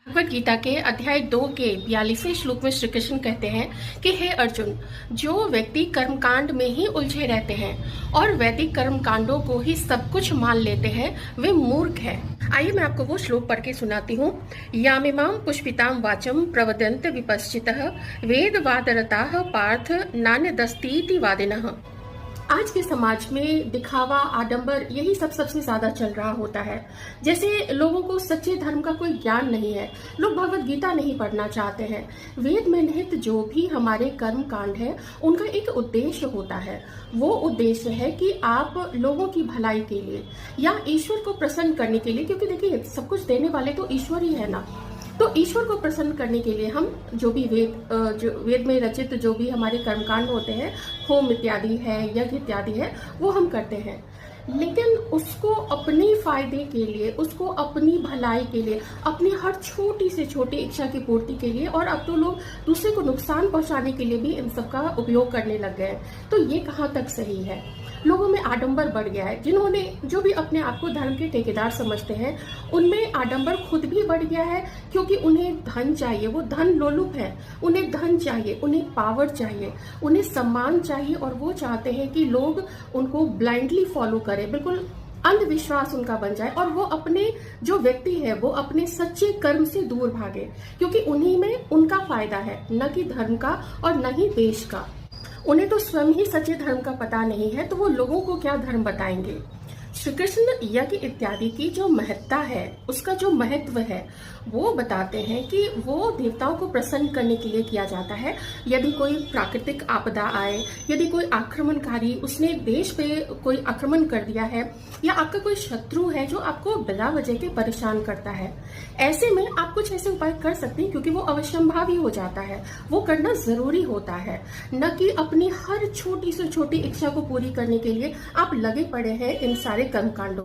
भगवद गीता के अध्याय 2 के 42वें श्लोक में श्री कृष्ण कहते हैं कि हे अर्जुन, जो व्यक्ति कर्मकांड में ही उलझे रहते हैं और वैदिक कर्मकांडों को ही सब कुछ मान लेते हैं, वे मूर्ख है। आइए मैं आपको वो श्लोक पढ़ के सुनाती हूँ। यामिमाम पुष्पिताम वाचम प्रवदन्त विपश्चितः वेदवादरताः पार्थ नान्यदस्तीति वादिनः। आज के समाज में दिखावा, आडंबर यही सबसे ज्यादा चल रहा होता है। जैसे लोगों को सच्चे धर्म का कोई ज्ञान नहीं है, लोग भगवद गीता नहीं पढ़ना चाहते हैं। वेद में निहित जो भी हमारे कर्म कांड है, उनका एक उद्देश्य होता है। वो उद्देश्य है कि आप लोगों की भलाई के लिए या ईश्वर को प्रसन्न करने के लिए, क्योंकि देखिए सब कुछ देने वाले तो ईश्वर ही है ना। तो ईश्वर को प्रसन्न करने के लिए हम जो भी वेद में रचित जो भी हमारे कर्मकांड होते हैं, होम इत्यादि है, यज्ञ इत्यादि है, वो हम करते हैं। लेकिन उसको अपने फायदे के लिए, उसको अपनी भलाई के लिए, अपनी हर छोटी से छोटी इच्छा की पूर्ति के लिए, और अब तो लोग दूसरे को नुकसान पहुंचाने के लिए भी इन सब का उपयोग करने लग गए हैं। तो ये कहाँ तक सही है? लोगों में आडंबर बढ़ गया है। जिन्होंने जो भी अपने आप को धर्म के ठेकेदार समझते हैं, उनमें आडंबर खुद भी बढ़ गया है, क्योंकि उन्हें धन चाहिए, वो धन लोलुप है। उन्हें धन चाहिए, उन्हें पावर चाहिए, उन्हें सम्मान चाहिए, और वो चाहते हैं कि लोग उनको ब्लाइंडली फॉलो करें, बिल्कुल अंधविश्वास उनका बन जाए, और वो अपने जो व्यक्ति है वो अपने सच्चे कर्म से दूर भागे, क्योंकि उन्हीं में उनका फायदा है, न कि धर्म का और न ही देश का। उन्हें तो स्वयं ही सच्चे धर्म का पता नहीं है, तो वो लोगों को क्या धर्म बताएंगे। श्री कृष्ण यज्ञ इत्यादि की जो महत्ता है, उसका जो महत्व है, वो बताते हैं कि वो देवताओं को प्रसन्न करने के लिए किया जाता है। यदि कोई प्राकृतिक आपदा आए, यदि कोई आक्रमणकारी उसने देश पे कोई आक्रमण कर दिया है, या आपका कोई शत्रु है जो आपको बिना वजह के परेशान करता है, ऐसे में आप कुछ ऐसे उपाय कर सकते हैं, क्योंकि वो अवश्यंभावी हो जाता है, वो करना जरूरी होता है। न कि अपनी हर छोटी से छोटी इच्छा को पूरी करने के लिए आप लगे पड़े हैं इन सारे कर्मकांडों।